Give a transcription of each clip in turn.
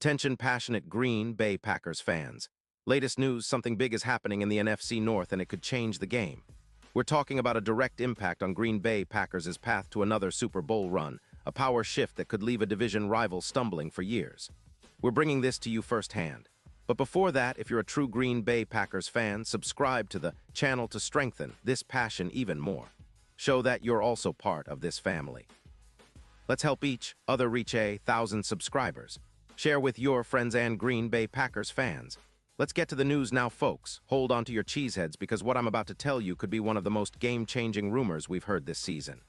Attention passionate Green Bay Packers fans. Latest news, something big is happening in the NFC North and it could change the game. We're talking about a direct impact on Green Bay Packers' path to another Super Bowl run, a power shift that could leave a division rival stumbling for years. We're bringing this to you firsthand. But before that, if you're a true Green Bay Packers fan, subscribe to the channel to strengthen this passion even more. Show that you're also part of this family. Let's help each other reach 1,000 subscribers. Share with your friends and Green Bay Packers fans. Let's get to the news now, folks. Hold on to your cheeseheads because what I'm about to tell you could be one of the most game-changing rumors we've heard this season.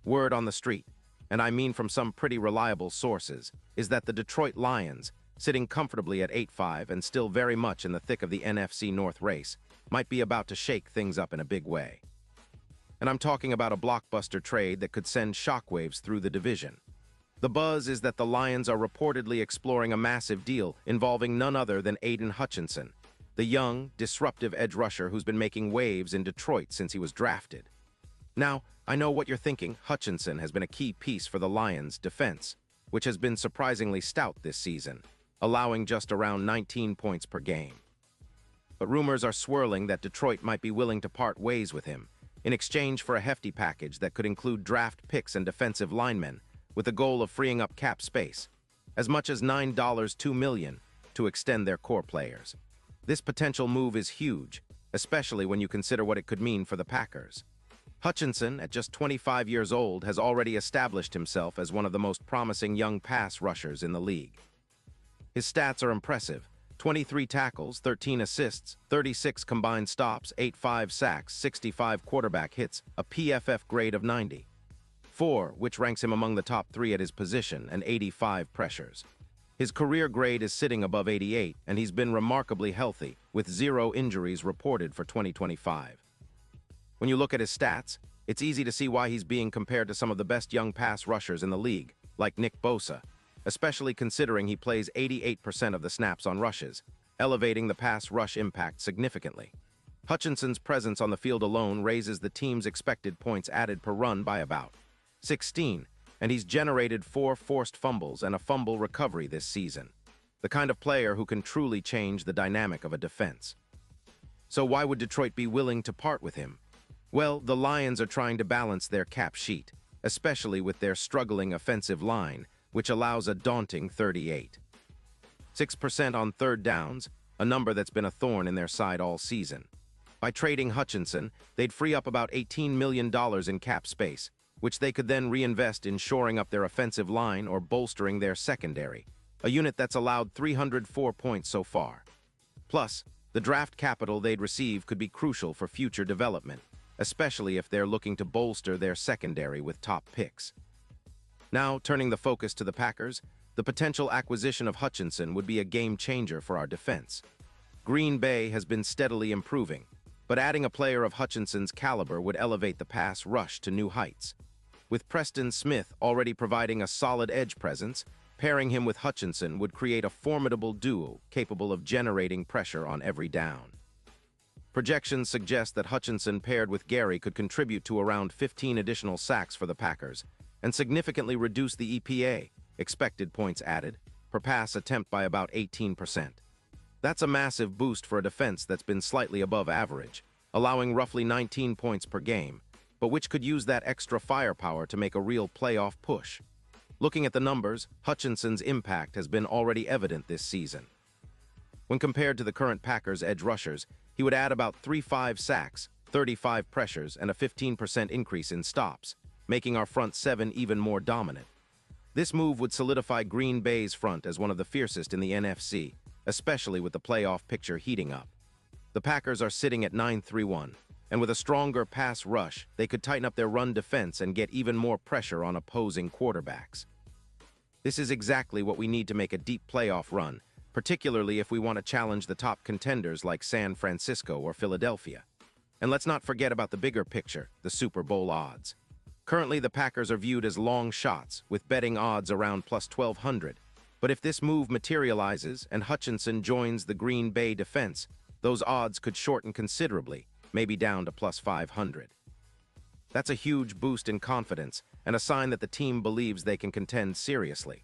Word on the street, and I mean from some pretty reliable sources, is that the Detroit Lions, sitting comfortably at 8-5 and still very much in the thick of the NFC North race, might be about to shake things up in a big way. And I'm talking about a blockbuster trade that could send shockwaves through the division. The buzz is that the Lions are reportedly exploring a massive deal involving none other than Aiden Hutchinson, the young, disruptive edge rusher who's been making waves in Detroit since he was drafted. Now, I know what you're thinking. Hutchinson has been a key piece for the Lions' defense, which has been surprisingly stout this season, allowing just around 19 points per game. But rumors are swirling that Detroit might be willing to part ways with him in exchange for a hefty package that could include draft picks and defensive linemen, with the goal of freeing up cap space, as much as $9.2 million to extend their core players. This potential move is huge, especially when you consider what it could mean for the Packers. Hutchinson, at just 25 years old, has already established himself as one of the most promising young pass rushers in the league. His stats are impressive: 23 tackles, 13 assists, 36 combined stops, 8 sacks, 65 quarterback hits, a PFF grade of 94, which ranks him among the top 3 at his position, and 85 pressures. His career grade is sitting above 88, and he's been remarkably healthy, with 0 injuries reported for 2025. When you look at his stats, it's easy to see why he's being compared to some of the best young pass rushers in the league, like Nick Bosa, especially considering he plays 88% of the snaps on rushes, elevating the pass rush impact significantly. Hutchinson's presence on the field alone raises the team's expected points added per run by about 16, and he's generated 4 forced fumbles and a fumble recovery this season. The kind of player who can truly change the dynamic of a defense. So why would Detroit be willing to part with him? Well, the Lions are trying to balance their cap sheet, especially with their struggling offensive line, which allows a daunting 38.6% on third downs, a number that's been a thorn in their side all season. By trading Hutchinson, they'd free up about $18 million in cap space, which they could then reinvest in shoring up their offensive line or bolstering their secondary, a unit that's allowed 304 points so far. Plus, the draft capital they'd receive could be crucial for future development, especially if they're looking to bolster their secondary with top picks. Now, turning the focus to the Packers, the potential acquisition of Hutchinson would be a game-changer for our defense. Green Bay has been steadily improving, but adding a player of Hutchinson's caliber would elevate the pass rush to new heights. With Preston Smith already providing a solid edge presence, pairing him with Hutchinson would create a formidable duo capable of generating pressure on every down. Projections suggest that Hutchinson paired with Gary could contribute to around 15 additional sacks for the Packers and significantly reduce the EPA, expected points added, per pass attempt by about 18%. That's a massive boost for a defense that's been slightly above average, allowing roughly 19 points per game, but which could use that extra firepower to make a real playoff push. Looking at the numbers, Hutchinson's impact has been already evident this season. When compared to the current Packers edge rushers, he would add about 3 sacks, 35 pressures, and a 15% increase in stops, making our front 7 even more dominant. This move would solidify Green Bay's front as one of the fiercest in the NFC, especially with the playoff picture heating up. The Packers are sitting at 9-3-1, and with a stronger pass rush, they could tighten up their run defense and get even more pressure on opposing quarterbacks. This is exactly what we need to make a deep playoff run, particularly if we want to challenge the top contenders like San Francisco or Philadelphia. And let's not forget about the bigger picture, the Super Bowl odds. Currently, the Packers are viewed as long shots, with betting odds around plus 1,200. But if this move materializes and Hutchinson joins the Green Bay defense, those odds could shorten considerably, maybe down to plus 500. That's a huge boost in confidence and a sign that the team believes they can contend seriously.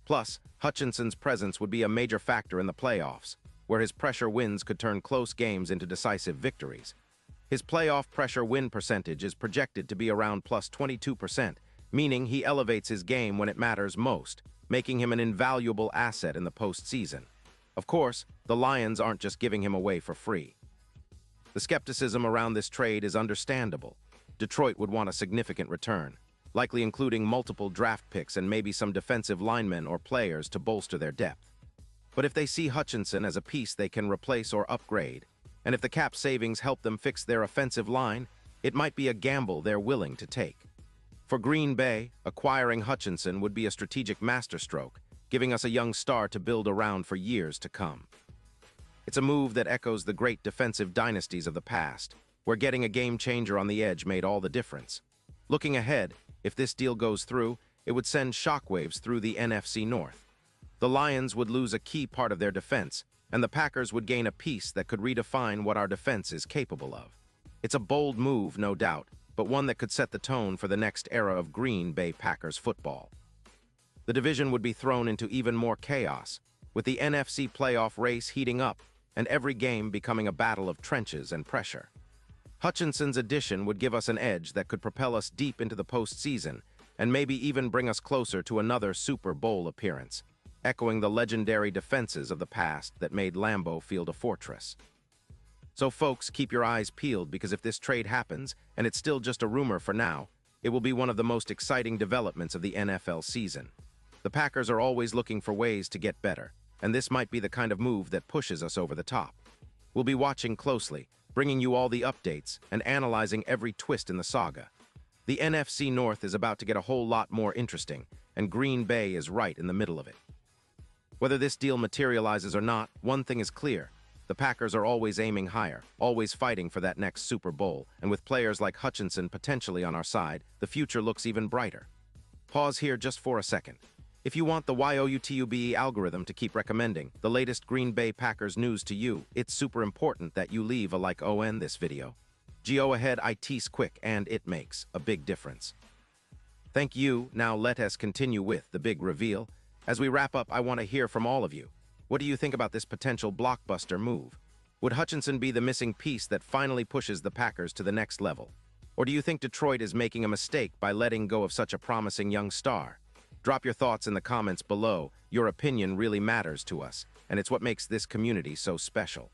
Plus, Hutchinson's presence would be a major factor in the playoffs, where his pressure wins could turn close games into decisive victories. His playoff pressure win percentage is projected to be around plus 22%, meaning he elevates his game when it matters most, making him an invaluable asset in the postseason. Of course, the Lions aren't just giving him away for free. The skepticism around this trade is understandable. Detroit would want a significant return, likely including multiple draft picks and maybe some defensive linemen or players to bolster their depth. But if they see Hutchinson as a piece they can replace or upgrade, and if the cap savings help them fix their offensive line, it might be a gamble they're willing to take. For Green Bay, acquiring Hutchinson would be a strategic masterstroke, giving us a young star to build around for years to come. It's a move that echoes the great defensive dynasties of the past, where getting a game-changer on the edge made all the difference. Looking ahead, if this deal goes through, it would send shockwaves through the NFC North. The Lions would lose a key part of their defense, and the Packers would gain a piece that could redefine what our defense is capable of. It's a bold move, no doubt, but one that could set the tone for the next era of Green Bay Packers football. The division would be thrown into even more chaos, with the NFC playoff race heating up and every game becoming a battle of trenches and pressure. Hutchinson's addition would give us an edge that could propel us deep into the postseason and maybe even bring us closer to another Super Bowl appearance, echoing the legendary defenses of the past that made Lambeau Field a fortress. So folks, keep your eyes peeled, because if this trade happens, and it's still just a rumor for now, it will be one of the most exciting developments of the NFL season. The Packers are always looking for ways to get better, and this might be the kind of move that pushes us over the top. We'll be watching closely, bringing you all the updates and analyzing every twist in the saga. The NFC North is about to get a whole lot more interesting, and Green Bay is right in the middle of it. Whether this deal materializes or not, one thing is clear. The Packers are always aiming higher, always fighting for that next Super Bowl, and with players like Hutchinson potentially on our side, the future looks even brighter. Pause here just for a second. If you want the YOUTUBE algorithm to keep recommending the latest Green Bay Packers news to you, it's super important that you leave a like on this video. Go ahead, it's quick and it makes a big difference. Thank you. Now let us continue with the big reveal. As we wrap up, I want to hear from all of you. What do you think about this potential blockbuster move? Would Hutchinson be the missing piece that finally pushes the Packers to the next level? Or do you think Detroit is making a mistake by letting go of such a promising young star? Drop your thoughts in the comments below. Your opinion really matters to us, and it's what makes this community so special.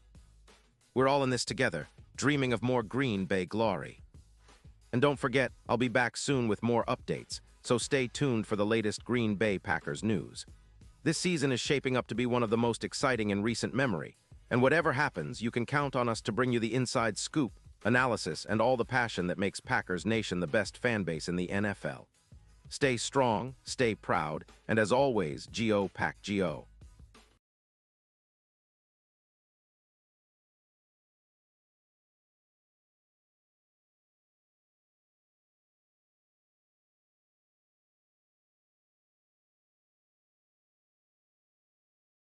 We're all in this together, dreaming of more Green Bay glory. And don't forget, I'll be back soon with more updates, so stay tuned for the latest Green Bay Packers news. This season is shaping up to be one of the most exciting in recent memory, and whatever happens, you can count on us to bring you the inside scoop, analysis, and all the passion that makes Packers Nation the best fan base in the NFL. Stay strong, stay proud, and as always, Go Pack Go.